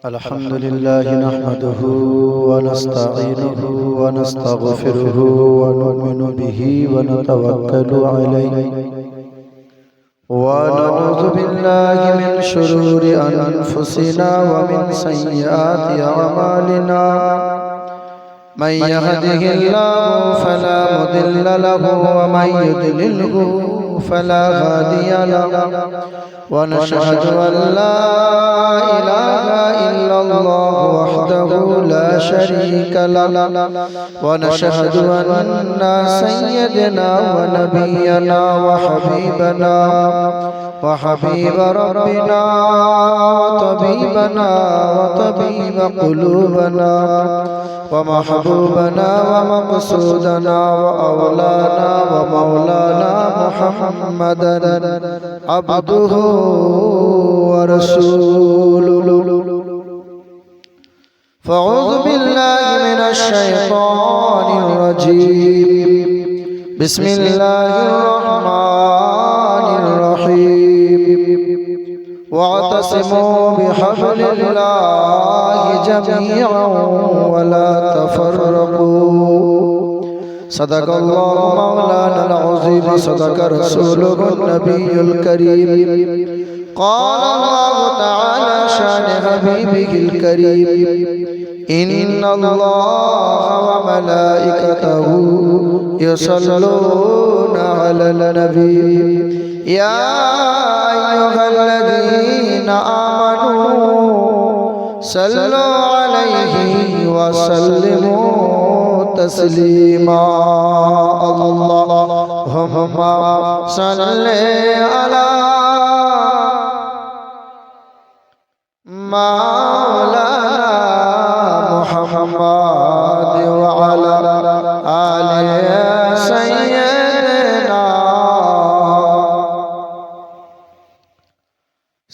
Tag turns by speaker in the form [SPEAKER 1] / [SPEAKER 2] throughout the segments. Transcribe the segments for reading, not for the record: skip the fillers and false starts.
[SPEAKER 1] الحمد لله نحمده ونستعينه ونستغفره ونؤمن به ونتوكل عليه ونعوذ بالله من شرور أنفسنا ومن سيئات أعمالنا من يهده الله فلا مضل له ومن يضلله فلا هادي له ونشهد أن لا إله إلا الله وحده لا شريك له ونشهد أن سيدنا ونبينا وحبيب ربنا وطبيبنا وطبيب قلوبنا ومحبوبنا ومقصودنا وأولانا ومولانا محمدا عبده ورسوله فأعوذ بالله من الشيطان الرجيم بسم الله الرحمن الرحيم واعتصموا بحبل الله جميعا ولا تفرقوا صدق الله مولانا العظيم صدق رسوله النبي الكريم قال الله تعالى شان حبيبه الكريم إن الله وملائكته يصلون على النبي يا أيها الذين آمنوا صلوا عليه وسلموا تسليما اللهم صل على مولانا محمد وعلى آل سيدنا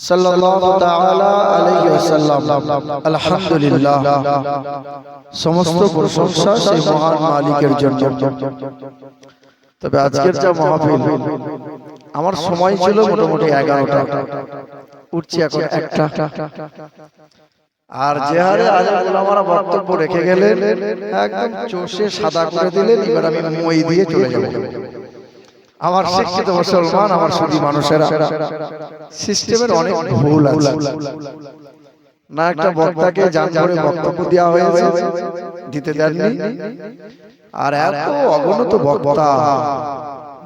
[SPEAKER 1] সাল্লাল্লাহু তাআলা আলাইহি ওয়াসাল্লাম। আলহামদুলিল্লাহ, সমস্ত প্রশংসা সেই মহান মালিকের জন্য। তবে আজকের যা মাহফিল, আমার সময় ছিল মোটামুটি 11টা, উঠছি এখন 1টা। আর যে হারে আলেম ওলামারা বক্তব্য রেখে গেলেন, একদম চষে সাদা করে দিলেন। এবার আমি মই দিয়ে চলে যাব। আমার শিক্ষিত মুসলমান, আমার সুধী মানুষেরা, সিস্টেমের অনেক ভুল আছে। না একটা বক্তাকে জান করে বক্তব্য দেওয়া হয়েছে, দিতে দেননি। আর এত অগণিত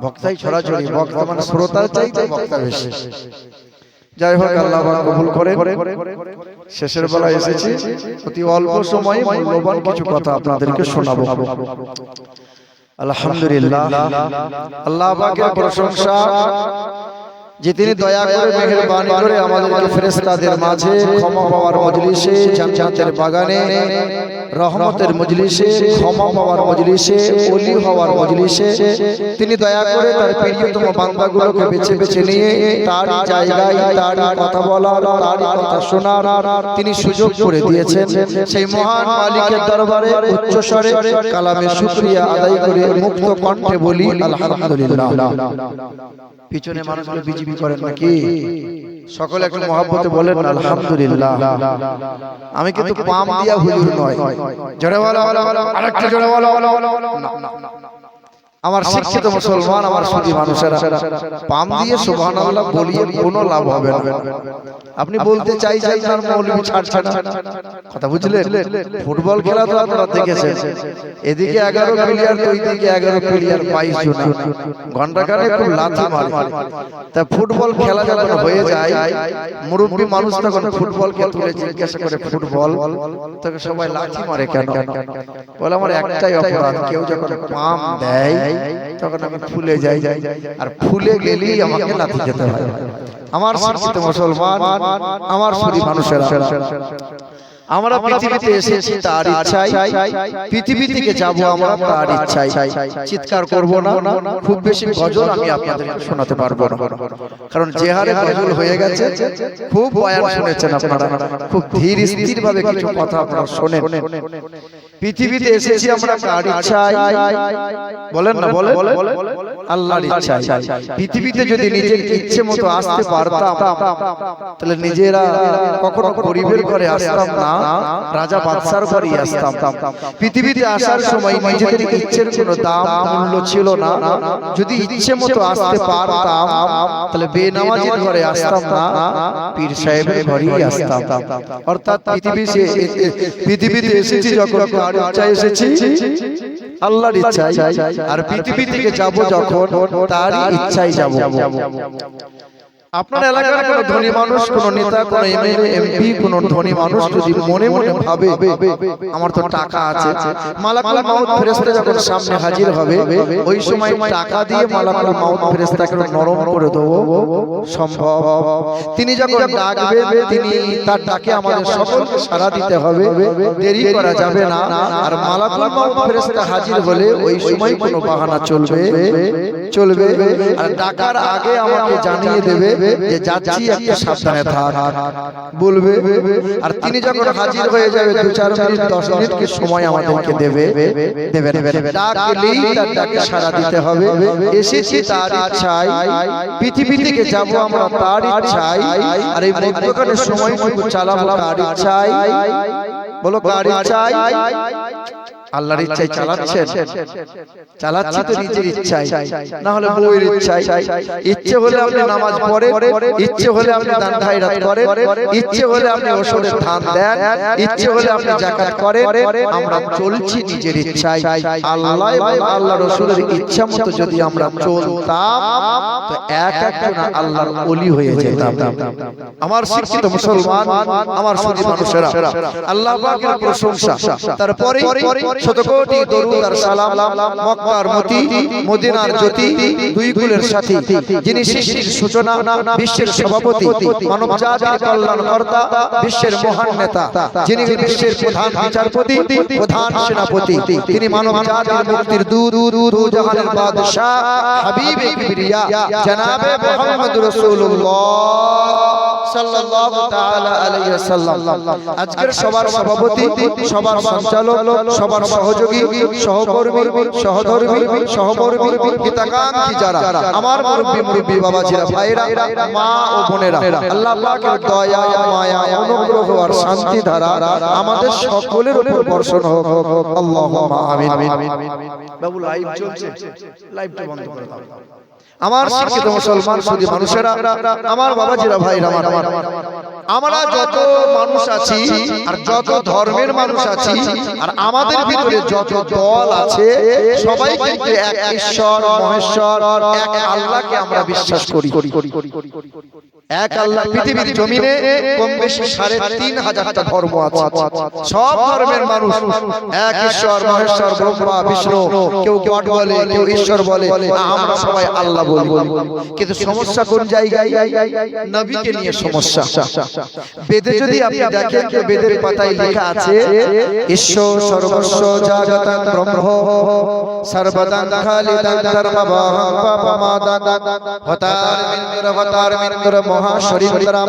[SPEAKER 1] বক্তাই ছড়াছড়ি। বক্তা মানে শ্রোতার চাইতে বক্তা বেশি। যাই হোক, আল্লাহ পাক কবুল করে। শেষের বেলা এসেছি, অতি অল্প সময়ে মূল্যবান কিছু কথা আপনাদেরকে শোনাবো। আলহামদুলিল্লাহ, আল্লাহ পাকের প্রশংসা যে তিনি দয়া করে মেহেরবানি করে আমাদেরকে ফেরেশতাদের মাঝে ক্ষমা পাওয়ার মজলিসে, জান্নাতের বাগানে, রহমতের মজলিসে, ক্ষমা পাওয়ার মজলিসে, ওলি হওয়ার মজলিসে তিনি দয়া করে তার প্রিয়তম বান্দাগুলোকে বেছে বেছে নিয়ে তার জায়গায় তার কথা বলার, তার কথা শোনার তিনি সুযোগ করে দিয়েছেন। সেই মহান মালিকের দরবারে উচ্চ স্বরে কালামে শুকরিয়া আদায় করে মুক্ত কণ্ঠে বলি আলহামদুলিল্লাহ। পিছনে মানুষগুলো বিজিবি করেন নাকি? সকলে একটু মহব্বতে বলেন আলহামদুলিল্লাহ। আমি কিন্তু পাম দিয়া হুজুর নয়, জোরে বলো, আরেকটু জোরে বলো। আমার শিক্ষিত মুসলমান, আমার সুধী মানুষেরা, পাম দিয়ে সুবহানাল্লাহ বলিয়ে কোনো লাভ হবে না। আপনি বলতে চাইছেন তার মৌলবি ছাড়ছে না, কথা বুঝলেন? ফুটবল খেলা তো আপনারা দেখেছেন, এদিকে 11 প্লেয়ার তো ওইদিকে 11 প্লেয়ার, 22 জন ঘন্টাখানে খুব লাথি মারে। তা ফুটবল খেলা যখন হয়ে যায়, মুরব্বী মানুষ তখন ফুটবলকে তুলে জিজ্ঞাসা করে, ফুটবল তখন সবাই লাথি মারে কেন? বলে আমার একটাই অপরাধ, কেউ যখন পাম দেয় তখন আমি ফুলে যাই, আর ফুলে গেলেই আমাকে লাথি খেতে হয়। আমার শিক্ষিত মুসলমান, আমার সুধী মানুষেরা, আমরা পৃথিবীতে এসেছি তার ইচ্ছায়, পৃথিবী থেকে যাবো আমরা তার ইচ্ছায়। চিৎকার করব না, খুব বেশি গজল আমি আপনাদেরকে শোনাতে পারবো না, কারণ যে হারে গজল হয়ে গেছে, খুব বয়ান শুনেছেন আপনারা, খুব ধীর স্থির ভাবে কিছু কথা আপনারা শোনেন। পৃথিবীতে এসেছি আমরা কার ইচ্ছায়? বলেন না, বলেন। আল্লাহর ইচ্ছায়। পৃথিবীতে যদি নিজের ইচ্ছে মতো আসতে পারতাম তাহলে নিজেরা কখনো গরিবের ঘরে আসতাম না, রাজা বাদশার ঘরে আসতাম। পৃথিবীতে আসার সময় নিজেদের ইচ্ছের কোনো দাম মূল্য ছিল না। যদি ইচ্ছে মতো আসতে পারতাম তাহলে বেনামাজির ঘরে আসতাম না, পীর সাহেবের ঘরেই আসতাম। অর্থাৎ পৃথিবীতে এসেছি যখন কার ইচ্ছায় এসেছি? আল্লাহর ইচ্ছায়। আর পৃথিবী থেকে যাব যখন তারই ইচ্ছায় যাব। আপনার এলাকার কোন ধনী মানুষ, কোন নেতা, কোন এমএলএ, এমপি, কোন ধনী মানুষ যদি মনে মনে ভাবে আমার তো টাকা আছে, মালাকুল মাউত ফেরেশতা যখন সামনে হাজির হবে ওই সময় টাকা দিয়ে মালাকুল মাউত ফেরেশতাকে নরম করে দেব, সম্ভব? তিনি যখন ডাকবেন তিনি তার ডাকে আমাদের সকলকে সাড়া দিতে হবে, দেরি করা যাবে না। আর মালাকুল মাউত ফেরেশতা হাজির হলে ওই সময় কোনো বাহানা চলবে আর ডাকার আগে আমাকে জানিয়ে দেবে যে যাচ্ছি, একটু সাবধানে থাক বলবে। আর তিনি যখন হাজির হয়ে যাবে 2-4 মিনিট 10 মিনিট কি সময় আমাদেরকে দেবে। ডাকলেই তার ডাকে সাড়া দিতে হবে। এসেছি তার ইচ্ছায়, পৃথিবী থেকে যাব আমরা তার ইচ্ছায়। আর এই মধ্যখানের সময়টুকু চালাবো তার ইচ্ছায়। বলো কার ইচ্ছায়? আল্লাহর ইচ্ছায় চালাচ্ছি তো নিজের ইচ্ছায়, না হলে বউয়ের ইচ্ছায়। ইচ্ছে হলে আপনি নামাজ পড়েন, ইচ্ছে হলে আপনি দান খায়রাত করেন, ইচ্ছে হলে আপনি ওষুধের ধান দেন, ইচ্ছে হলে আপনি যাকাত করেন। আমরা চলছি নিজের ইচ্ছায়। আল্লাহ এবং আল্লাহ রাসূলের ইচ্ছা মতো যদি আমরা চলতাম তো একজন আল্লাহর ওলি হয়ে যেতাম। আমার শিক্ষিত মুসলমান, আমার সুধী মানুষেরা, আল্লাহ পাকের প্রশংসা, তারপরে শতকোটি দরুদ আর সালাম মক্কার মতি, মদিনার জ্যোতি, দুই কুলের সাথী, যিনি সৃষ্টির সূচনা, বিশ্বের সভাপতি, মানব জাতির কল্যাণকর্তা, বিশ্বের মহান নেতা, যিনি বিশ্বের প্রধান বিচারপতি, প্রধান সেনাপতি, তিনি মানব জাতির মুক্তির দূত, দু জাহানের বাদশা, হাবিবে কিবরিয়া জনাবে মুহাম্মদুর রাসূলুল্লাহ সাল্লাল্লাহু তাআলা আলাইহি ওয়াসাল্লাম। আজকের সবার সভাপতি, সবার সঞ্চালক, সবার সহযোগী, সহকর্মী, সহধর্মী, সহকর্মী, হিতাকাঙ্ক্ষী যারা আমার মুরব্বি বাবাজিরা, ভাইরা, মা ও বোনেরা, আল্লাহ পাকের দয়া, মায়া, অনুগ্রহ আর শান্তি ধারা আমাদের সকলের উপর বর্ষণ হোক। আল্লাহুম্মা আমিন। বাবু লাইভ চলছে, লাইভটা বন্ধ করে দাও। আমার শিক্ষিত মুসলমান সুধী মানুষেরা, আমার বাবাজিরা, ভাইরা, আমরা যত মানুষ আছি আর যত ধর্মের মানুষ আছি আর আমাদের ভিতরে যত দল আছে সবাই কিন্তু এক ঈশ্বর, মহেশ্বর, এক আল্লাহকে আমরা বিশ্বাস করি। এক আল্লাহ। পৃথিবীর জমিনে কম বেশি ৩,৫০০টা ধর্ম আছে। সব ধর্মের মানুষ এক ঈশ্বর, মহেশ্বর, ব্রহ্মা, বিষ্ণু, কেউ গড বলে, কেউ ঈশ্বর বলে, আমরা সবাই আল্লাহ বলি। কিন্তু সমস্যা কোন জায়গায়? নবীকে নিয়ে সমস্যা। বেদে যদি আপনি দেখেন যে বেদের পাতায় লেখা আছে ঈশ্বর সর্বস্ব জাগতং ব্রহ্ম সর্বদাং খালিদাং ধর্মবাহং পাপমাদাং হতার মিন্দর মহাশরীরম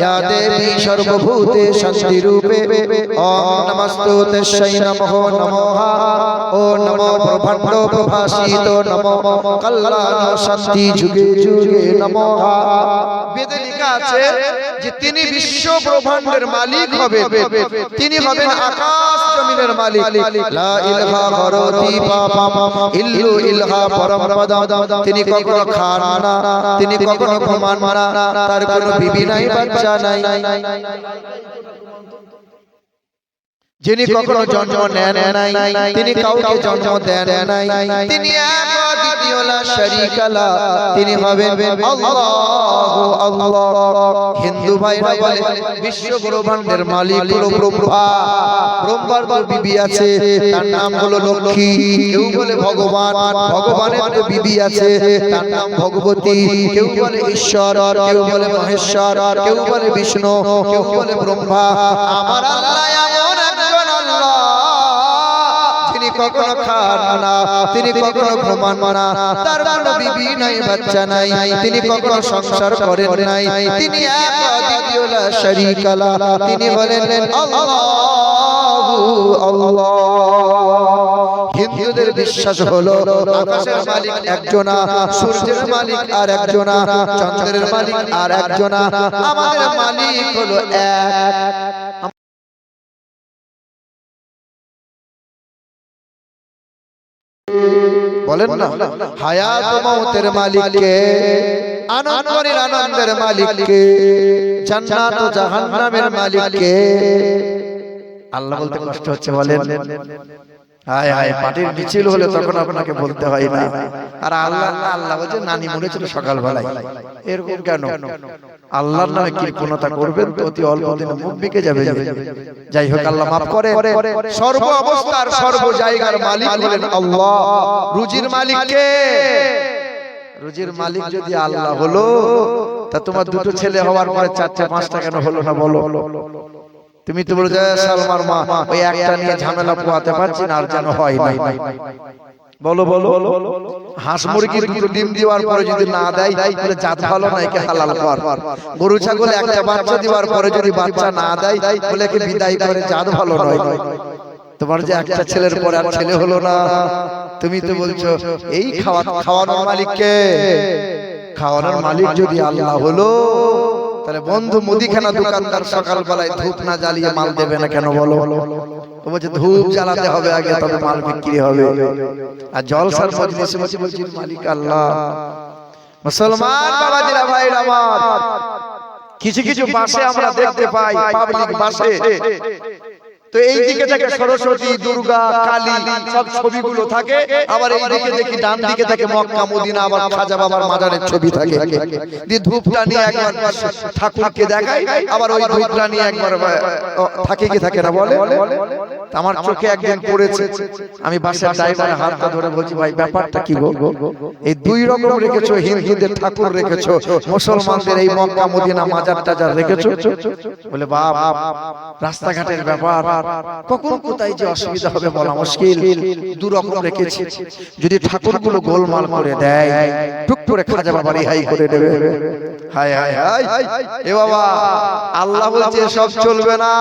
[SPEAKER 1] ইয়া দেবী সর্বভূতে শান্তি রূপে ওম নমস্তুতে শৈ নমো নমঃ ও নমো ব্রহ্মাণ্ড প্রভাসিত নমো কল্যাণ শান্তি যুগে যুগে নমঃ। বেদে লেখা আছে যে তিনি বিশ্ব ব্রহ্মাণ্ডের মালিক হবে, তিনি হবেন আকাশ জমিনের মালিক। লা ইলাহা হরতি পাপাম ইল্লু ইলাহা পরমপদম। তিনি কখনো খান না, তিনি কখনো ঘুমান না, তার কোনো বিবি নাই, বাচ্চা নাই, যিনি কখনো জন্ম নেন নাই, তিনি কাউকে জন্ম দেন নাই, তিনি এক দ্বিতীয় লা শারীকা লা, তিনি হবেন আল্লাহু আল্লাহ। হিন্দু ভাইরা বলে বিশ্ব ব্রহ্মাণ্ডের মালিক হলো ব্রহ্মা। ব্রহ্মার বিবি আছে, তার নাম হলো লক্ষ্মী। কেউ বলে ভগবান, ভগবানের বিবি আছে, তার নাম ভগবতী। কেউ বলে ঈশ্বর, কেউ বলে মহেশ্বর, কেউ বলে বিষ্ণু, কেউ বলে ব্রহ্মা। আমার আল্লাহ কখনো খান না, তিনি কখনো ঘুমান না, তার কোনো বিবি নাই, বাচ্চা নাই, তিনি কখনো সংসার করেন নাই, তিনি এক দ্বিতীয় লা শারীকা লা, তিনি হলেন আল্লাহু আল্লাহ। হিন্দুদের বিশ্বাস হলো আকাশের মালিক একজনা, সূর্যের মালিক আর একজনা, চন্দ্রের মালিক আর একজনা, আমাদের মালিক হলো এক। বলেন না, হায়াত মওতের মালিক কে, আনন্দের আনন্দের মালিক কে, জান্নাত ও জাহান্নামের মালিক কে? আল্লাহ বলতে কষ্ট হচ্ছে বলেন? হায় হায়, পাটির মিছিল হলে তখন আপনাকে বলতে হয় না। আর আল্লাহ আল্লাহ বলছে নানি মরেছিল সকালবেলায়, এরকম কেন? আল্লাহর নামে কৃপণতা করবেন তো অতি অল্প দিনে মুখ বিকে যাবে। যাই হোক, আল্লাহ মাফ করে। সর্ব অবস্থার সর্ব জায়গার মালিক হলেন আল্লাহ। রুজির মালিক কে? রুজির মালিক যদি আল্লাহ হলো, তা তোমার দুটো ছেলে হওয়ার পরে চারটা পাঁচটা কেন হলো না বলো? তুমি তো বলে সালমার মা ওই একটা নিয়ে ঝামেলা পোয়াতে পারছি না, আর যেন হয় না। বলো বলো, হাঁস মুরগির দুটো ডিম দেওয়ার পরে যদি না দেয় তাহলে জাত ভালো না, একে হালাল কর। গরু ছাগল একটা বাচ্চা দেওয়ার পরে যদি বাচ্চা না দেয় বলে একে বিদায় করে, জাত ভালো নয়। তোমার যে একটা ছেলের পরে আর ছেলে হলো না, তুমি তো বলছো এই খাওয়ানোর মালিক কে? খাওয়ানোর মালিক যদি আল্লাহ হলো, তাহলে বন্ধু মুদিখানা দোকানদার সকালবেলায় ধূপ না জ্বালিয়ে মাল দেবে না কেন বলো? ও বলছে ধূপ জ্বালাতে হবে আগে, তবে মাল বিক্রি হবে। আর জলসার মজলিসে বলছে মালিক আল্লাহ। মুসলমান বাবাজিরা ভাইরা আমার, কিছু কিছু বাসে আমরা দেখতে পাই, পাবলিক বাসে, তো এই দিকে থাকে সরস্বতী, দুর্গা, কালী সব ছবিগুলো থাকে, আবার এই দিকে দেখি ডান দিকে থাকে মক্কা মদিনা, আবার খাজা বাবার মাজারের ছবি থাকে। দিয়ে ধূপটা নিয়ে একবার ঠাকুরকে দেখাই, আবার ওই ধূপটা নিয়ে একবার থাকে কি থাকে না বলে? আমার চোখে একদিন পড়েছে, আমি বাসের ড্রাইভারের হাতটা ধরে বলছি ভাই ব্যাপারটা কি গো? এই দুই রকম রেখেছো, হিন্দুদের ঠাকুর রেখেছো, মুসলমানদের এই মক্কা মদিনা মাজার টাজার রেখেছো। বলে বাপ, রাস্তাঘাটের ব্যাপার, কখন কোথায় যে অসুবিধা হবে বলা মুশকিল, দু রকম রেখেছি। যদি ঠাকুরগুলো গোলমাল করে দেয়, টুক করে খাজা বাবা রিহাই করে দেবে। হায় হায় হায়, এ বাবা, আল্লাহ বলছে সব চলবে না,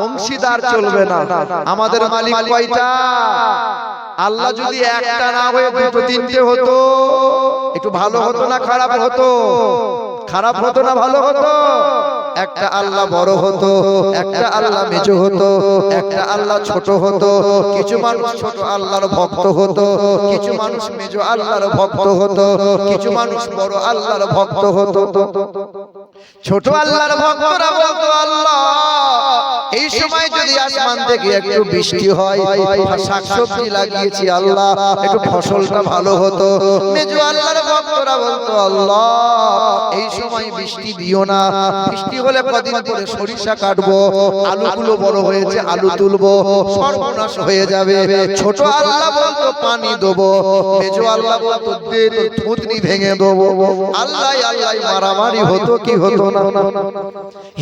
[SPEAKER 1] অংশীদার চলবে না। আমাদের মালিক কয়টা? আল্লাহ যদি একটা না হয়ে দুটো তিনটে হতো, একটু ভালো হতো না খারাপ হতো? খারাপ হতো না ভালো হতো? একটা আল্লাহ বড় হতো, একটা আল্লাহ মেজো হতো, একটা আল্লাহ ছোট হতো। কিছু মানুষ ছোট আল্লাহর ভক্ত হতো, কিছু মানুষ মেজো আল্লাহর ভক্ত হতো, কিছু মানুষ বড় আল্লাহর ভক্ত হতো। ছোট আল্লাহর ভক্তরা বলতো আল্লাহ এই সময় যদি আসমান থেকে একটু বৃষ্টি হয়, শাকসবজি লাগিয়েছি আল্লাহ একটু ফসলটা ভালো হতো। মেজো আল্লাহর ভক্তরা বলতো আল্লাহ এই সময় বৃষ্টি দিও না, বৃষ্টি হলে কদিন পরে সরিষা কাটবো, আলুগুলো বড় হয়েছে আলু তুলবো, সর্বনাশ হয়ে যাবে। ছোট আল্লাহ বলতো পানি দেবো, মেজো আল্লাহ বলতো দে তোর থুতনি ভেঙে দেবো। আল্লাহ আল্লাহ মারামারি হতো কি হতো না?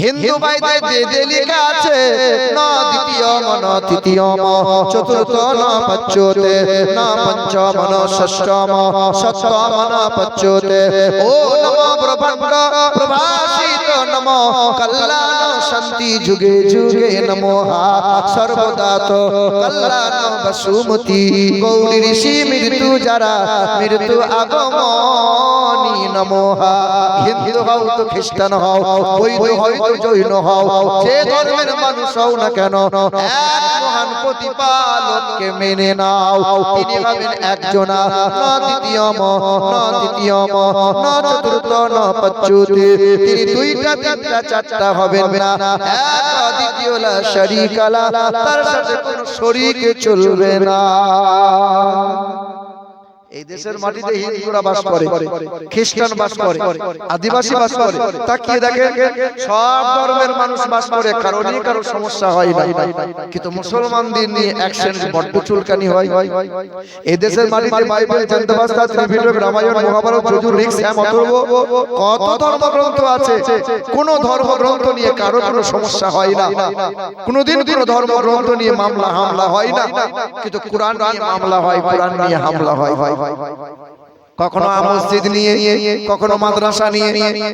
[SPEAKER 1] হিন্দু ভাইদের বেদে লেখা আছে না দ্বিতীয় মন তৃতীয়ম চতুর্থ না পঞ্চতে না পঞ্চম না ষষ্ঠম সপ্তম না পঞ্চতে। ও নমো ব্রহ্মাণ্ড প্রভাসিত নমো কল্যাণ শান্তি যুগে যুগে নমো সর্বদা তো কল্যাণ বসুমতি গৌরী ঋষি মৃত্যু যারা মৃত্যু আগমনী নমো। হিন্দু হও তো খ্রিস্টান হও, বৌদ্ধ হও তো জৈন হও, যে ধর্মের মানুষ হও না কেন, এক মহান প্রতিপালককে মেনে নাও। তিনি হবেন একজনা, না দ্বিতীয়ম না তৃতীয়ম না চতুর্থ না পঞ্চমে। তিনি দুইটা তিনটা চারটা হবেন না, এক দ্বিতীয় লা শরীকা লা, তার সাথে কোনো শরীক চলবে না। এই দেশের মাটিতে হিন্দুরা বাস করে, খ্রিস্টান বাস করে, আদিবাসী বাস করে, তাকিয়ে দেখে সব ধর্মের মানুষ বাস করে, কারণই কারো সমস্যা হয় না। কিন্তু মুসলমানদের নিয়ে অ্যাকশন বড্ড চুলকানি হয়। এই দেশের মাটিতে বাইবেল, জান্দাবাস্তা, ত্রিপিটক, রামায়ণ, মহাভারত, যজুর, ঋক, শ্যাম, অথর্ব, কত ধর্মগ্রন্থ আছে, কোন ধর্মগ্রন্থ নিয়ে কারো কোনো সমস্যা হয় না। কোনদিন কোন ধর্মগ্রন্থ নিয়ে মামলা হামলা হয় না, কিন্তু কোরআন নিয়ে মামলা হয়, কোরআন নিয়ে হামলা হয়। কখনো মসজিদ নিয়ে, কখনো মাদ্রাসা নিয়ে,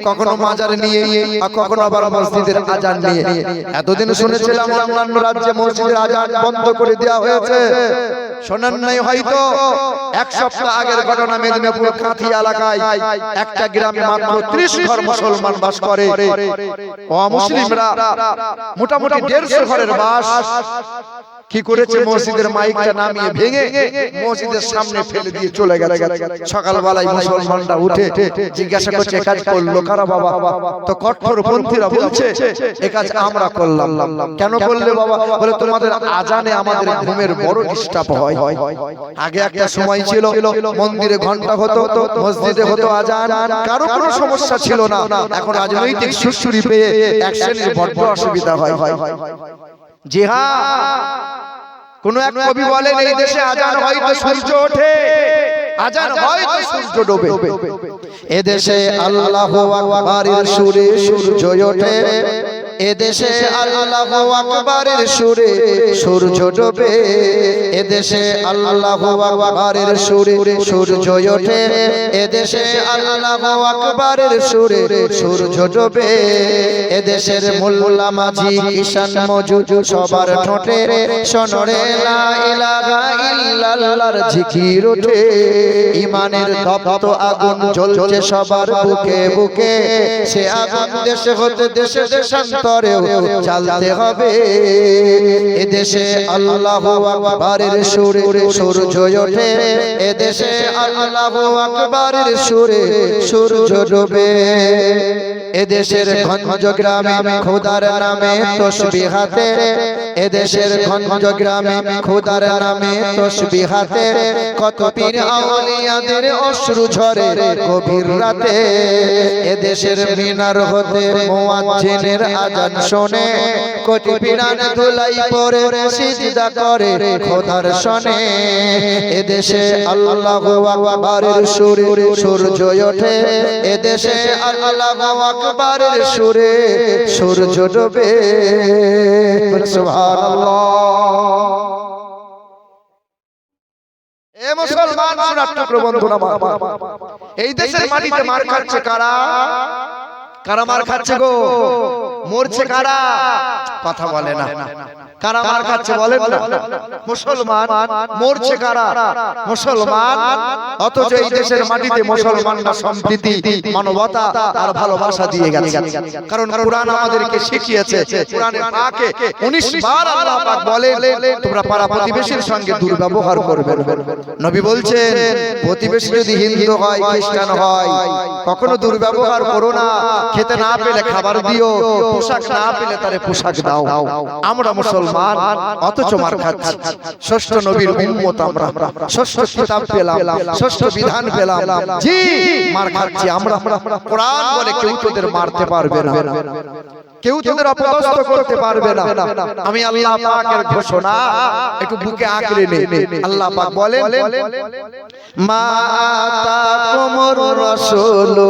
[SPEAKER 1] কখনো মাজার নিয়ে, আর কখনো আবার মসজিদের আজান নিয়ে। এতদিন শুনেছিলাম অন্যান্য রাজ্যে মসজিদের আজান বন্ধ করে দেওয়া হয়েছে, শোনেন নাই হয়তো। এক সপ্তাহ আগের ঘটনা, মেদিনীপুর কাঁথি এলাকায় একটা গ্রামে মাত্র 30 ঘর মুসলমান বাস করে। অমুসলিমরা মোটামুটি 150 ঘরের বাস কি করেছে, মসজিদের মাইকটা নামিয়ে ভেঙে মসজিদের সামনে ফেলে দিয়ে চলে গেল। সকালবেলায় মুসলমানরা উঠে জিজ্ঞাসা করছে, কাজ করলো কারা বাবা? তো কঠোরপন্থীরা বলছে, এ কাজ আমরা করলাম। কেন করলে বাবা? বলে, তোমাদের আজানে আমাদের ঘুমের বড় ডিস্টার্ব হয়। আগে একটা সময় ছিল মন্দিরে ঘন্টা হতো, মসজিদে হতো আজান, কারো কোনো সমস্যা ছিল না। এখন রাজনৈতিক সুড়সুড়ি পেয়ে এক শ্রেণীর বড্ড অসুবিধা হয়। জি হ্যাঁ, কোন এক কবি বলেন, এই দেশে আজান হয় তো সূর্য ওঠে, আজান হয় তো সূর্য ডোবে। এদেশে আল্লাহু আকবারের সুরে সূর্য ওঠে, এদেশে আল্লাহু আকবারের সুরে সূর্য ডোবে। এদেশে আল্লাহু আকবারের সুরে সূর্য ওঠে, এদেশে আল্লাহু আকবারের সুরে সূর্য ডোবে। এদেশের মোল্লা মাঝি কিষান মজুদ সবার ঠোঁটে শোনরে লা ইলাহা ইল্লাল্লাহর জিকির ওঠে। ঈমানের তপ্ত আগুন জ্বলছে সবার বুকে বুকে, সে আগুন দেশে হতে দেশে দেশান্তরেও জ্বালতে হবে। এদেশে আল্লাহু আকবারের সুরে সূর্য ওঠে, এদেশে আল্লাহু আকবারের সুরে সূর্য ডোবে। এদেশের গঞ্জ গ্রামে খোদার নামে তসবিহ হাতে, এদেশের গঞ্জ গ্রামে খোদার নামে তসবিহ হাতে, কত পীর আউলিয়াদের অশ্রু ঝরে গভীর রাতে। এদেশের মিনার হতে মুয়াজ্জিনের আজান শোনে, কোটি পীরান ধুলাই পরে সিজদা করে খোদার শনে। এদেশে আল্লাহু আকবারের সুরে সূর্য ওঠে, এদেশে আল্লাহু আকবারের সুরে সূর্য ডোবে। সুবহানাল্লাহ। এ মুসলমান সোনার টুকরো বন্ধুরা, এই দেশের মাটিতে মার খাচ্ছে কারা? কারা মার খাচ্ছে গো? মরছে কারা? কথা বলে না। কারা মার খাচ্ছে বলেন না? মুসলমান। মরছে কারা? মুসলমান। অথচ এই দেশের মাটিতে মুসলমানরা সম্প্রীতি, মানবতা আর ভালোবাসা দিয়ে গেছে। কারণ কুরআন আমাদেরকে শিখিয়েছে, কুরআনে পাকে 19 বার আল্লাহ পাক বলেন, তোমরা পাড়া প্রতিবেশীর সঙ্গে দুর্ব্যবহার করবে না। নবী বলছেন, প্রতিবেশী যদি হিন্দু হয়, খ্রিস্টান হয়, কখনো দুর্ব্যবহার করো না। খেতে না পেলে খাবার দিও, পোশাক না পেলে তারে পোশাক দাও। আমরা মুসলমান, অথচ মার খাচ্ছি। ষষ্ঠ নবীর উম্মত আমরা, ষষ্ঠ কিতাব পেলাম, ষষ্ঠ বিধান পেলাম, জি মার খাচ্ছি আমরা। কোরআন বলে কেউ তোদের মারতে পারবে না, কেউ তোদের অপদস্থ করতে পারবে না। আমি আল্লাহ পাকের ঘোষণা একটু বুকে আঁকড়ে নে। আল্লাহ পাক বলেন, মা আতাকুমুর রাসূলু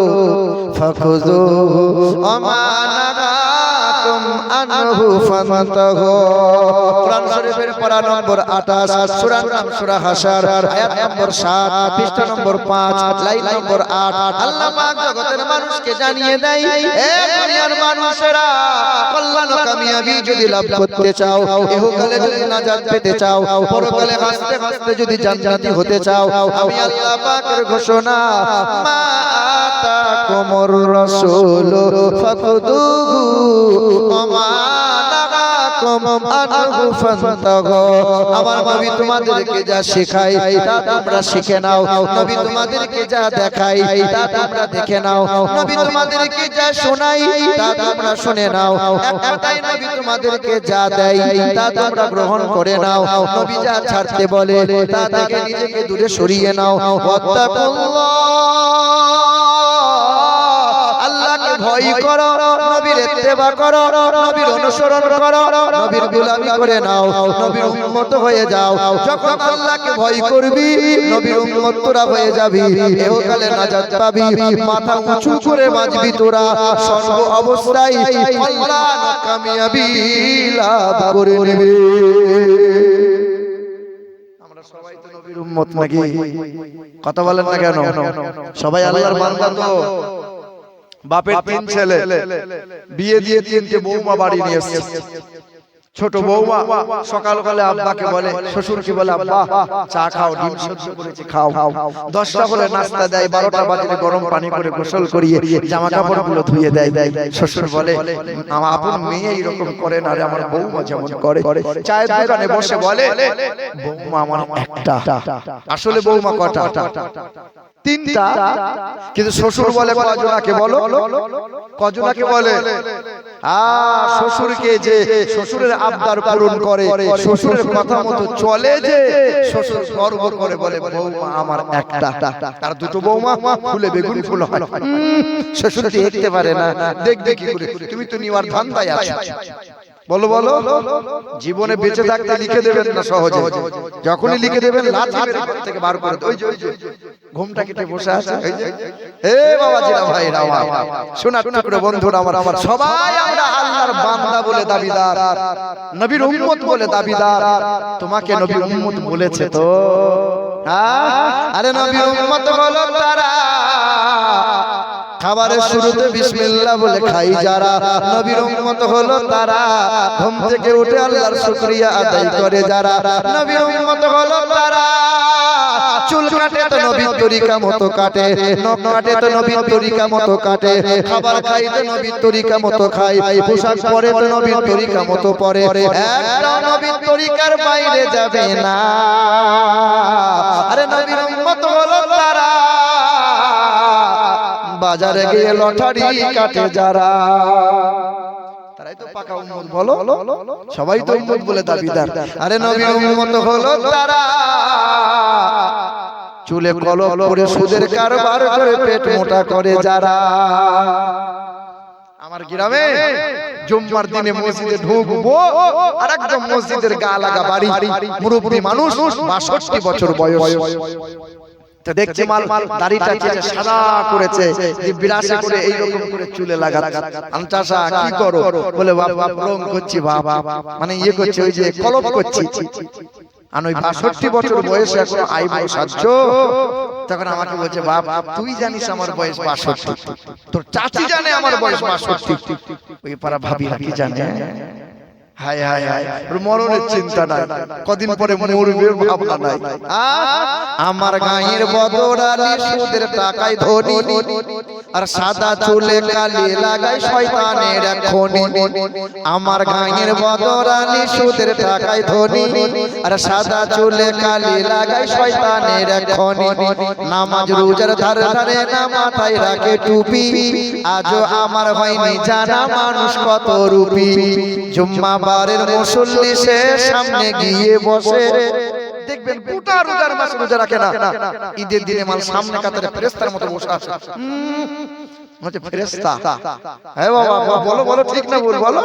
[SPEAKER 1] ফাখুযুহু ওয়া মা নাহাকুম আনহু ফান্তাহু। কোরআন শরীফের পারা নম্বর 28, সূরার নাম সূরা হাসর, আয়াত নম্বর 7, পৃষ্ঠা নম্বর 5, লাইন নম্বর 8। আল্লাহ পাক জগতের মানুষকে জানিয়ে দেয়, এ দুনিয়ার মানুষেরা, কল্যাণ ও কামিয়াবি যদি লাভ করতে চাও, ইহকালে যদি নাজাত পেতে চাও, পরকালে হাসতে হাসতে যদি জান্নাতি হতে চাও, আমি আল্লাহ পাকের ঘোষণা, মা আতাকুমুর রাসূলু ফাখুযুহু ওয়া মা নাহাকুম আনহু ফান্তাহু। আমার নবী তোমাদেরকে যা শেখায় তা তোমরা শিখে নাও, নবী তোমাদেরকে যা দেখায় তা তোমরা দেখে নাও, নবী তোমাদেরকে যা শোনায় তা তোমরা শুনে নাও, একটাই নবী তোমাদেরকে যা দেয় তা তোমরা গ্রহণ করে নাও, নবী যা ছাড়তে বলে তা থেকে নিজেকে দূরে সরিয়ে নাও। ওয়াত্তাকুল্লাহ, আল্লাহকে ভয় করো, নবীর ইত্তেবা করো, নবীর অনুসরণ করো, নবীর গোলামি করে নাও, নবীর উম্মত হয়ে যাও। যখন আল্লাহকে ভয় করবি, নবীর উম্মত তোরা হয়ে যাবি, ইহকালে নাজাত পাবি, মাথা উঁচু করে বাঁচবি তোরা, সর্ব অবস্থায় কল্যাণ কামিয়াবি লাভ করে নেবে। আমরা সবাই তো নবীর উম্মত নাকি? কথা বলেন না কেন? সবাই আল্লাহর বান্দা তো। বাপের 3 ছেলে, বিয়ে দিয়ে 3টে বৌমা বাড়ি নিয়ে এসেছে। ছোট বৌমা সকালবেলা আব্বাকে বলে, শ্বশুরকে বলে, আব্বা চা খাও, ডিম সেদ্ধ করেছি খাও। 10টা হলে নাস্তা দেয়, 12টা বাজে গরম পানি করে গোসল করিয়ে জামা কাপড়গুলো ধুয়ে দেয়। শ্বশুর বলে, আমার আপন মেয়ে এরকম করে না রে, আমার বৌমা যেমন করে। চায়ের দোকানে বসে বলে, বৌমা আমার একটা। আসলে বৌমা কটা? 3টা। কিন্তু শ্বশুর বলে কজনাকে বলো? কজনাকে বলে? শ্বশুরকে যে শ্বশুরের আবদার পূরণ করে, শ্বশুরের কথা মতো চলে, যে শ্বশুর গর্ব করে বলে বৌমা আমার একটা। আর 2টো বৌমা ফুলে বেগুন ফুল হয়। শ্বশুর দেখতে পারে না, দেখবে কি করে? তুমি তো নিওয়ার ধান্দায় আছো। বলো বলো, জীবনে বেঁচে থাকতে লিখে দেবেন না সহজে। যখনই লিখে দেবেন লাথি মেরে ঘর থেকে বার করে দেবেন। ওই যে ঘুমটা কেটে বসে আছে, এ বাবাজিরা ভাইরা আমার, শোনা টুকরো বন্ধুরা আমার, সবাই আমরা আল্লাহর বান্দা বলে দাবিদার, নবীর উম্মত বলে দাবিদার। তোমাকে নবীর উম্মত বলেছে তো? আরে নবীর উম্মত হলো তারা খাবারের শুরুতে বিসমিল্লাহ বলে খাই যারা। নবীর উম্মত হলো তারা ঘুম থেকে উঠে আল্লাহর শুকরিয়া আদায় করে যারা। নবীর উম্মত হলো তারা চুল কাটে তো নবীর তরিকা মতো কাটে, নখ কাটে তো নবীর তরিকা মতো কাটে, খাবার খাইতে নবীর তরিকা মতো খায়, পোশাক পরে তো নবীর তরিকা মতো পরে। একটা নবীর তরিকার বাইরে যাবে না। আরে নবীর উম্মত হলো তারা বাজারে গিয়ে লটারি কাটে যারা। তারাই তো পাকা উম্মত। বলো, সবাই তো উম্মত বলে দাবিদার। আরে নবীর উম্মত হলো তারা চুলে কলম করে সুদের কারবার করে পেট মোটা করে যারা। আমার গ্রামে জুম্মার দিনে মসজিদে ঢুকবো, আর একদম মসজিদের গা লাগা বাড়ি, মুরব্বী মানুষ, 62 বছর বয়স। তো দেখছি মাল দাড়িটা কেটে সাদা করেছে, বিরাশে করে এইরকম করে চুলে লাগাচ্ছে। চাচা কি করো? বলে বাবা রং করছি, বাবা মানে ইয়ে করছি, ওই যে কলপ করছি। আর ওই 62 বছর বয়সে এখন আইবো সাজছ। তখন আমাকে বলছে, বাবা তুই জানিস আমার বয়স 62, তোর চাচি জানে আমার বয়স 62। ওই পাড়া ভাবি কি জানে? হায় হায় হায়, মরণের চিন্তা নাই, কদিন পরে মরবে ভাবনা নাই। আমার গায়ের বদর আলী সুদের টাকায় ধনী, আর সাদা চুলে কালি লাগায় শয়তানের খনি। আমার গায়ের বদর আলী সুদের টাকায় ধনী, আর সাদা চুলে কালি লাগায় শয়তানের খনি। নামাজ রোজার ধারে ধারে না মাথায় রাখে টুপি, আজও আমার হয়নি জানা মানুষ কত রূপী। জুম্মা বারের মুসল্লি সে সামনে গিয়ে বসে, দেখবেন গোটা রোজার মাসে রোজা রাখে না, ঈদের দিনে মাল সামনে কাতারে ফেরেশতার মতো বসে আছে। মতে ফেরেশতা। হ্যাঁ বাবা বলো বলো, ঠিক না ভুল বলো?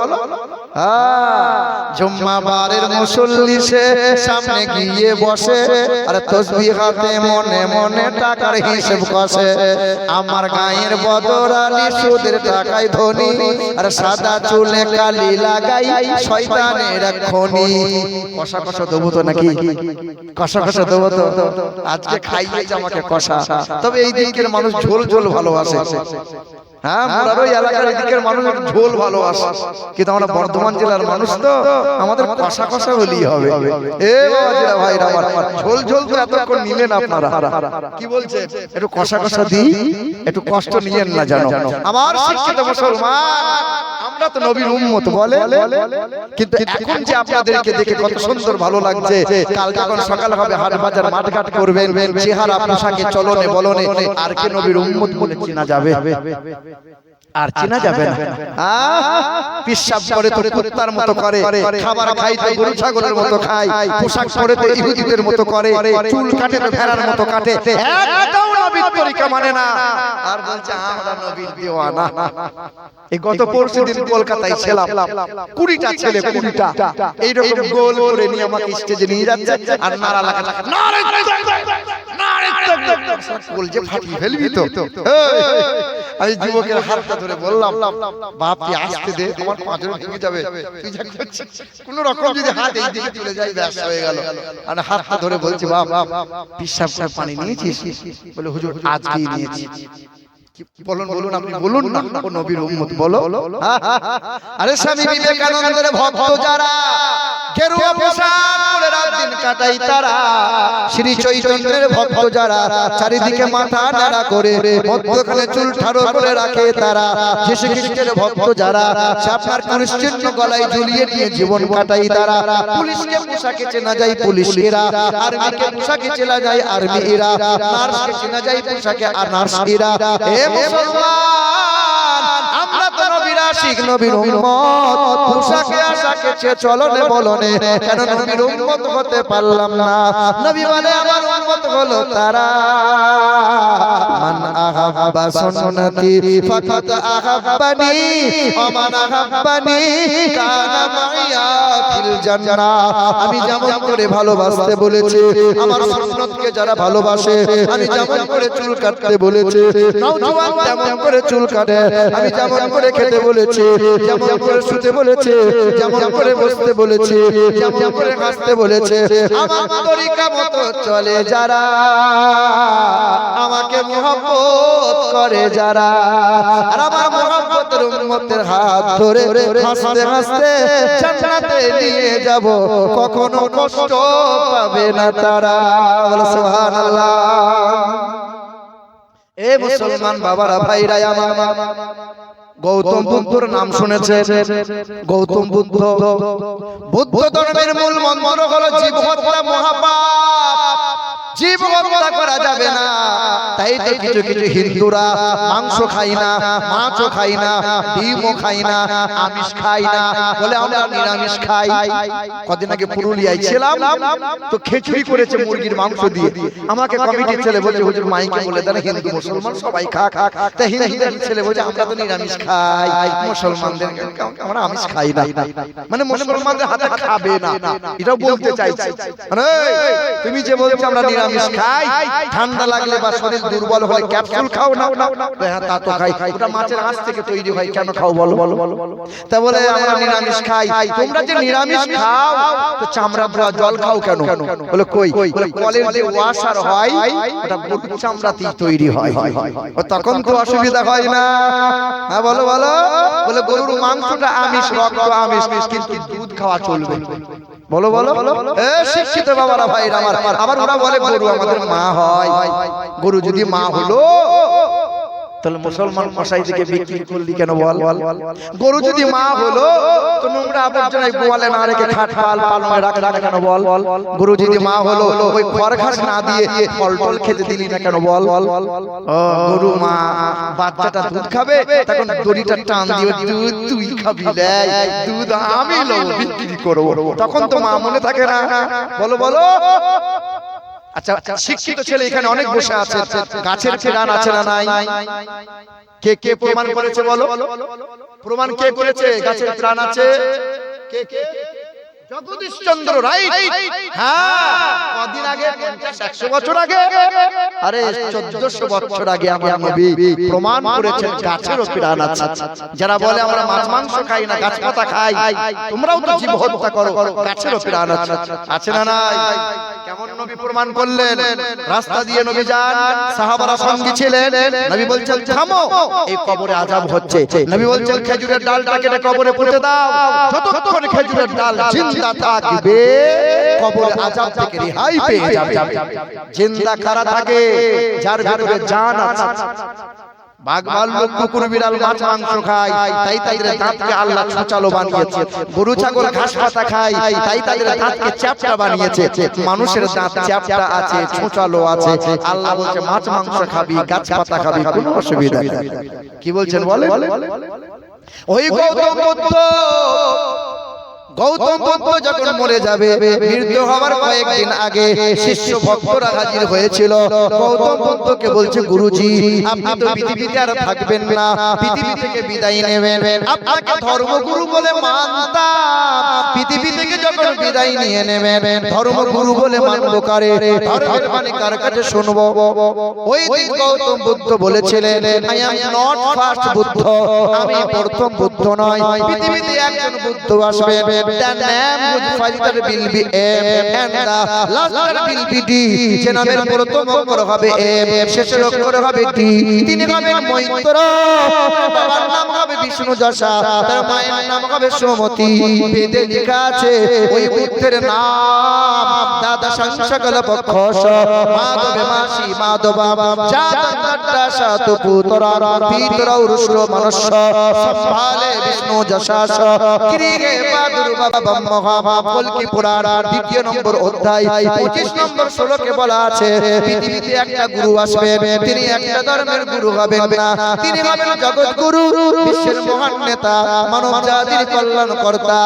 [SPEAKER 1] জুম্মা বারের মুসল্লি সে সামনে গিয়ে বসে, আর তাসবিহ হাতে মনে মনে টাকার হিসাব কষে। আমার গায়ের বদর আলী সুদের টাকায় ধনী, আর সাদা চুলে কালি লাগাই শয়তানের খনি। কষা কষা দেবো তো নাকি? কষা কষা দেবো তো? আজকে খাইয়েছে আমাকে কষা। তবে এই দিকের মানুষ ঝোল ঝোল ভালোবাসে। হ্যাঁ, মোরারো এলাকার এদিকের মানুষ ঝোল ভালোবাসে, কিন্তু আমরা বর্ধমান জেলার মানুষ তো আমাদের কষা কষা হলেই হবে। এ বাবাজিরা ভাইরা আমার, ঝোল ঝোল তো এতক্ষণ নিলেন আপনারা, কি বলছে? একটু কষা কষা দিই, একটু কষ্ট নিয়েন না জানো। আমার শিক্ষিত মুসলমান, আমরা তো নবীর উম্মত বলে, কিন্তু এখন যে আপনাদেরকে দেখে কত সুন্দর ভালো লাগছে, কাল যখন সকাল হবে হাট বাজার মাঠ ঘাট করবেন, চেহারা পোশাকে চলনে বলনে আর কি নবীর উম্মত বলে চেনা যাবে? আর চেনা যাবে না। পিশাব করে তো কুত্তার মতো করে, খাবার খাই তো গরু ছাগলের মতো খায়, পোশাক পরে তো ইহুদিদের মতো করে, চুল কাটে তো ভেড়ার মতো কাটে, একটাও নবীর তরিকা মানে না, আর বলছে আমরা নবীর দিওয়ানা। এই গত পরশুদিন কলকাতায় ছিলাম, 20টা ছেলে, 20টা এইরকম গোল করে নিয়ে আমাকে স্টেজে নিয়ে যাচ্ছে, আর নারা লাগাচ্ছে, নারে নারে কল যে ফাটিয়ে ফেলবি তো। আমি যুবকের হাতটা ধরে বললাম, বাপ তুই আসতে দে, আমার পাঁচজন ভেঙে যাবে, তুই যা করছিস কোন রকম যদি হাত এই দিকে চলে যায় ব্যাস হয়ে গেল। আর হাতটা ধরে বলছি, বাপ পিশাব করে পানি নিয়েছিস? বলে হুজুর আজকেই নিয়েছি। বলুন বলুন, আপনি বলুন না, ও নবীর উম্মত বলো। আরে স্বামী বিবেকানন্দের ভক্ত যারা, গেরুয়া পোশাক পরে রাত দিন কাটাই তারা, শ্রী চৈতন্যের ভক্ত যারা, চারিদিকে মাথা নাড়া করে মধ্যখানে চুল ঠাড়ো করে রাখে তারা, যিশু খ্রিস্টের ভক্ত যারা, আপনার ক্রিশ্চিয়ান গলায় ঝুলিয়ে নিয়ে জীবন কাটাই তারা, পুলিশকে পোশাকে চেনা যায় পুলিশেরা, আর্মিকে পোশাকে চেনা যায় আর্মিরা, নার্সকে চেনা যায় পোশাকে আর নার্সেরা। হে মুসলমান, আমরা তো নবীর আশিক, নবীর উম্মত, পোশাকে আশাকে চলনে বলনে কেন নবীর উম্মত হতে পারলাম না? নবী বলে আমার উম্মত হলো তারা, মান আহাব্বা সুন্নতি ফাকাদ আহাব্বানি ওয়া মান আহাব্বানি কানা মাইয়া ফিল জান্নাহ। আমি যেমন করে ভালোবাসতে বলেছি, আমার সুন্নতকে যারা ভালোবাসে, আমি যেমন করে চুল কাটতে বলেছি, নওজোয়ান তেমন করে চুল কাটে, আমি যেমন করে খেতে বলেছি, যেমন করে শুতে বলেছি, যেমন করে বসতে বলেছি, যেমন করে হাসতে বলেছে, আমার তরিকা মতো চলে যারা, আমাকে মহব্বত করে যারা, আর আমার মহব্বতের উম্মতের হাত ধরে হাসতে হাসতে জান্নাতে নিয়ে যাব, কখনো কষ্ট পাবে না তারা। বলো সুবহানাল্লাহ। এ মুসলমান বাবারা, ভাইরা আমার, গৌতম বুদ্ধর নাম শুনেছে? গৌতম বুদ্ধ, বুদ্ধ ধর্মের মূল মন্ত্র হলো জীব হত্যা মহাপাপ, জীব হত্যা করা যাবে না। তাই তো কিছু কিছু হিন্দুরা মাংস খাই না, মাছও খাই না, ডিমও খাই না, আমিষ খাই না, বলে আমরা নিরামিষ খাই। কদিন আগে পুরুলিয়ায় ছিলাম, তো খিচুড়ি করেছে মুরগির মাংস দিয়ে। আমাকে কমিটির ছেলে বলে, হুজুর মাইকে বলে দেন হিন্দু মুসলমান সবাই খা খা। তা হিন্দুদের ছেলে বলছে আমরা তো নিরামিষ খাই, মুসলমানদের আমরা আমিষ খাই না, মানে মুসলমানদের হাতে খাবে না, এটাও বলতে চাইছে। মানে তুমি যে বলছো আমরা নিরামিষ খাই, ঠান্ডা লাগলে বা শরীর দুর্বল হলে ক্যাপসুল খাও না? হ্যাঁ তা তো খাই, ওটা মাছের আঁশ থেকে তৈরি হয়, কেন খাও বলো? তা বলে আমরা নিরামিষ খাই। তোমরা যে নিরামিষ খাও তো চামড়া পোড়া জল খাও কেন? বলে কই, বলে কলের যে ওয়াশার হয় ওটা গরুর চামড়াতেই তৈরি হয়, তখন তো অসুবিধা হয় না। হ্যাঁ বলো বলো। বলে গরুর মাংসটা আমিষ, রক্ত আমিষ, কিন্তু দুধ খাওয়া চলবে। বলো বলো। এ শিক্ষিত বাবারা, ভাইরা আমার, আবার ওরা বলে গরু আমাদের মা হয়। গরু যদি মা হলো তাহলে মুসলমান মশাই থেকে বিক্রি করলি কেন বল? গরু যদি মা হলো তো নোংরা আবর্জনায় গোয়ালে না রেখে খাট পাল পালনে রাখা কেন বল? গরু যদি মা হলো ওই খড় ঘাস না দিয়ে ফল টল খেতে দিলি না কেন বল? গরু মা, বাচ্চাটা দুধ খাবে, তখন দড়িটা টান দিয়ে দুধ তুই খাবি রে, দুধ আমি লব বিক্রি করব, তখন তো মা মনে থাকে না। বলো বলো। আচ্ছা, শিক্ষিত ছেলে এখানে অনেক বসে আছে, গাছের প্রাণ আছে না নাই? কে কে প্রমাণ করেছে বলো? প্রমাণ কে করেছে গাছের প্রাণ আছে? কে কে? জগদীশ চন্দ্র রায়। হ্যাঁ, কদিন আগে, 50-100 বছর আগে, আরে 1400 বছর আগে আমার নবী প্রমাণ করেছেন গাছেরও প্রাণ আছে। যারা বলে আমরা মাছ মাংস খাই না, গাছ পাতা খাই, তোমরাও তো জীব হত্যা করো, গাছেরও প্রাণ আছে। আছে না নাই? কেমন নবী প্রমাণ করলেন? রাস্তা দিয়ে নবী যান, সাহাবারা সঙ্গী ছিলেন, নবী বলছেন থামো, এই কবরে আযাব হচ্ছে। নবী বলছেন খেজুরের ডালটা কেটে কবরে পুঁতে দাও, যতক্ষণ খেজুরের ডাল জিন্দা থাকবে কবরে আযাব থেকে রেহাই পেয়ে যাবে। জিন্দা কারা থাকে? যার ভিতরে জান আছে। বাঘ ভাল্লুক কুকুর বিড়াল মাছ মাংস খায়, তাই তাদের দাঁতকে আল্লাহ ছোচালো বানিয়েছে। গরু ছাগল ঘাস পাতা খায়, তাই তাদের দাঁতকে চ্যাপ্টা বানিয়েছে। মানুষের দাঁত চ্যাপ্টা আছে, ছোচালো আছে। আল্লাহ বলছে মাছ মাংস খাবি, গাছ পাতা খাবি, কোনো অসুবিধা নেই। কি বলছেন বলে? ওই গৌতম বুদ্ধ গৌতম বুদ্ধ যখন মরে যাবে, মৃত্যু হওয়ার কয়েকদিন আগে শিষ্য ভক্তরা হাজির হয়েছিল। গৌতম বুদ্ধকে বলছে, গুরুজি আপনি তো পৃথিবীতে আর থাকবেন না, পৃথিবী থেকে বিদায় নেবেন, আপনাকে ধর্মগুরু বলে মানতাম, পৃথিবী থেকে যখন বিদায় নিয়ে নেবেন ধর্মগুরু বলে মানব কারে, ধর্মের বাণী কার কাছে শুনবো? ওই দিন গৌতম বুদ্ধ বলেছিলেন, I am not first Buddha, আমি প্রথম বুদ্ধ নয়, পৃথিবীতে একজন বুদ্ধ আসবেন, the name whose father will be M and the last will be D, যে নামের প্রথম অক্ষর হবে M, শেষের অক্ষর হবে D, তিনি হবেন মৈত্র, বাবার নাম হবে বিষ্ণু যশা, তার মায়ের নাম হবে সুমতি। বেদে লেখা আছে ওই বুদ্ধের নাম দাদা সংসকল পক্ষস মাধবে মাসি মাধবা জাতঙ্গটা সাত পুত্রা পিতরা উরুষ্র মনুষ্য সম্ভালে বিষ্ণু যশাস গিরিগে প্রাদুর্ভাব ব্রহ্মহা কল্কি পুরাণ দ্বিতীয় নম্বর অধ্যায় 25 নম্বর শ্লোকে বলা আছে, পৃথিবীতে একটা গুরু আসবেন, তিনি একটা ধর্মের গুরু হবেন না, তিনি হবেন জগৎ গুরু, বিশ্বের মহান নেতা, মানব জাতির কল্যাণ কর্তা।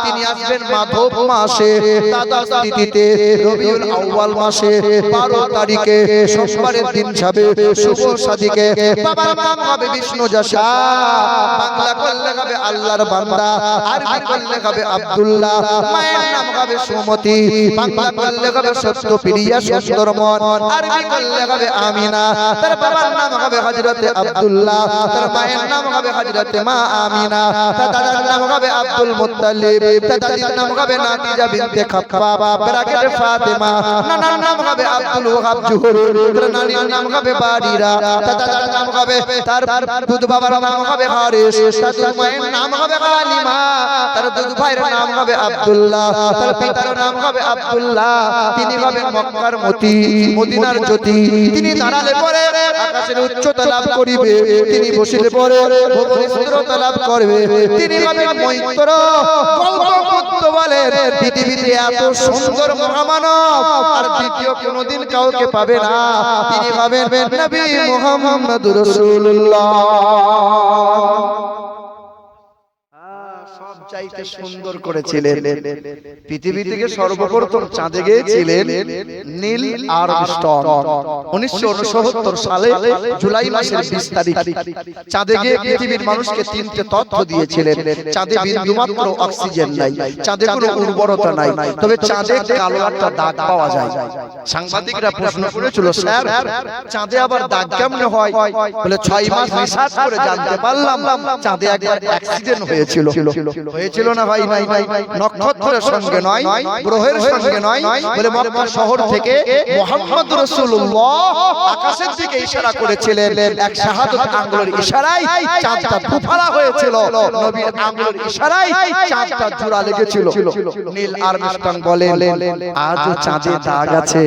[SPEAKER 1] তিনি আসবেন মাধব মাসে দ্বাদশ তিথিতে রবিউল আউয়াল মাসে 12 তারিখে সোমবারের দিন যাবে শুভ সাদিকে। বাবার নাম হবে বিষ্ণু যশা, বাংলা করলে হবে আল্লাহর বান্দা, আরবি করলে হবে আব্দুল্লাহ, মায়ের নাম হবে সুমতি, বাংলা করলে হবে সত্য প্রিয়া সুন্দরমন, আরবি করলে হবে আমিনা, তার বাবার নাম হবে হযরতে আব্দুল্লাহ, তার মায়ের নাম হবে হযরতে মা আমিনা, তার দাদার নাম হবে আব্দুল মুত্তালিব, তার দাদির নাম হবে নাতিজা বিনতে খাপ্পাব ব্রাকেটে ফাতেমা, নানার নাম হবে আব্দুল ওয়াহাব জুহরি, তার নানির নাম হবে বারিরা, তার দাদার নাম হবে, তার দুধ বাবার নাম হবে হারিস, তার দুধ মায়ের নাম হবে হালিমা, তার দুধ ভাইয়ের নাম হবে আব্দুল্লাহ, তার পিতার নাম হবে আব্দুল্লাহ, তিনি হবেন মক্কার মতি, মদিনার জ্যোতি, তিনি দাঁড়ালে পরে আকাশের উচ্চতা লাভ করিবে, তিনি বসিলে পরে ভূমির স্থিরতা লাভ করবে, তিনি হবেন মৈত্র। গৌতম বুদ্ধ বলেন, পৃথিবীতে এত সুন্দর মহামানব আর দ্বিতীয় কোনদিন কাউকে পাবে না, তিনি হবেন নবী মুহাম্মদুর রাসূলুল্লাহ। চাইতে সুন্দর করেছিলেন, পৃথিবী থেকে সর্বপ্রথম চাঁদে গিয়েছিলেন নীল আর্মস্ট্রং 1969 সালে জুলাই মাসের 20 তারিখ চাঁদে গিয়ে পৃথিবীর মানুষকে তিনটে তথ্য দিয়েছিলেন। চাঁদে বিন্দুমাত্র অক্সিজেন নাই, চাঁদে কোনো উর্বরতা নাই, তবে চাঁদে কালো একটা দাগ পাওয়া যায়। সাংবাদিকরা প্রশ্ন করেছিল, স্যার চাঁদে আবার দাগ কেমনে হয়? বলে 6 মাস রিসার্চ করে জানতে পারলাম চাঁদে একবার অ্যাক্সিডেন্ট হয়েছিল। হয়েছিল না ভাই? নাই। নক্ষত্রের সঙ্গে নয়, গ্রহের সঙ্গে নয়, বলে মক্কা শহর থেকে মুহাম্মদ রাসূলুল্লাহ আকাশের দিকে ইশারা করেছিলেন, এক শাহাদাত আঙ্গুলের ইশারায় চাঁদটা দুফালা হয়েছিল, নবীর আঙ্গুলের ইশারায় চাঁদটা জোড়া লেগেছিল। নীল আর্মস্ট্রং বলেন, আজও চাঁদে দাগ আছে,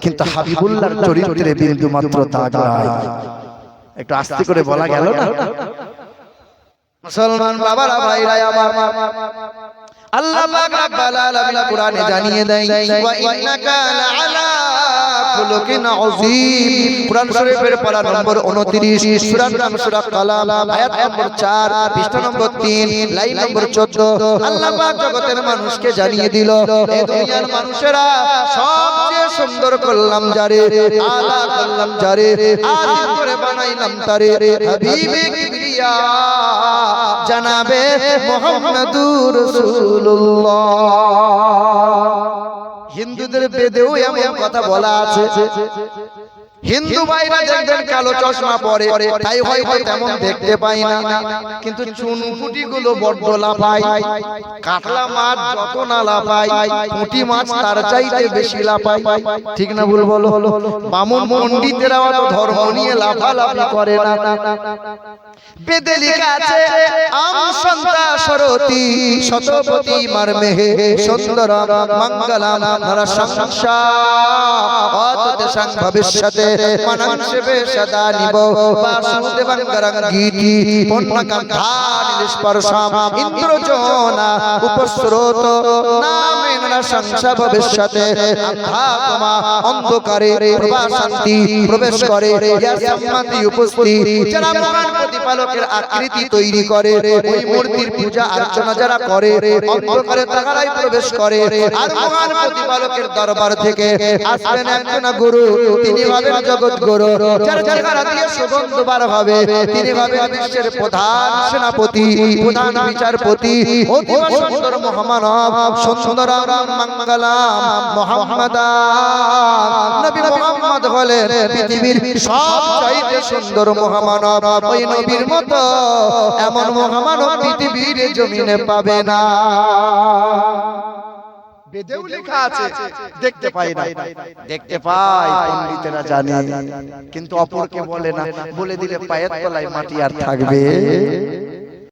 [SPEAKER 1] কিন্তু হাবিবুল্লাহর চরিত্রে বিন্দু মাত্র দাগ নাই। একটু আস্তে করে বলা গেল না? মুসলমান বাবারা ভাইরা আমার, আল্লাহ পাক রব্বুল আলামিন কোরআনে জানিয়ে দেয়, ওয়া ইন্নাকা লাআলা খুলুকিন আযীম। কোরআন শরীফের পারা নম্বর 29, সূরার নাম সূরা কালাম, আয়াত নম্বর 4, পৃষ্ঠা নম্বর 3, লাইন নম্বর 14। আল্লাহ পাক জগতের মানুষকে জানিয়ে দিল, এই দুনিয়ার মানুষেরা সবচেয়ে সুন্দর করলাম যারে, আলা করলাম যারে, আদিম করে বানাইলাম তারে, হাবিবে কিবরিয়া জানাবে মুহাম্মদুর রাসূলুল্লাহ। হিন্দুদের বেদেও এমন কথা বলা আছে, হিন্দু ভাইরা দেখবেন কালো চশমা পরে, তাই হয়তো তেমন দেখতে পাই না, কিন্তু চুনপুটি গুলো বড্ড লাফায়। কাতলা মাছ যত না লাফায়, পুঁটি মাছ তার চাইতে বেশি লাফায়। ঠিক না ভুল বলো? বামন পণ্ডিতেরা অত ধর্ম নিয়ে লাফালাফি করে না। বেদে লেখা আছে, আম সন্তা সরতি শতপতি মারমেহে সুন্দরম মঙ্গলম নরসংসা অততে সং ভবিষ্যতে মনংসবে সদা নিব বাসুদেবং গরঙ্গীতি পূর্ণকান্তানি স্পর্শাম ইন্দ্রজোনা উপস্রোত নামেন সংসা ভবিষ্যতে আত্মা অন্ধকারে প্রভা শান্তি প্রবেশ করে ইয়া সম্মতি উপস্থিত যারা মহান প্রতিপালকের আকৃতি তৈরি করে ওই মূর্তির পূজা অর্চনা যারা করে অন্ধকারে তারাই প্রবেশ করে আর মহান প্রতিপালকের দরবার থেকে আসবেন একজন গুরু তিনি হবেন জগৎ গুরু যার চেহারা দিয়ে সুগন্ধ বার হবে তিনি হবেন বিশ্বের প্রধান সেনাপতি প্রধান বিচারপতি অতীব সুন্দর মহামানব সুন্দর মঙ্গলাম মুহাম্মাদা নবী মুহাম্মদ হলেন পৃথিবীর সবচাইতে সুন্দর মহামানব ওই নবীর মতো এমন মহামানব পৃথিবীর জমিনে পাবে না
[SPEAKER 2] বেদেও লেখা আছে দেখতে পাই না
[SPEAKER 1] দেখতে পাই পণ্ডিতেরা জানে কিন্তু অপরকে বলে না বলে দিলে পায়ের তলায় মাটি আর থাকবে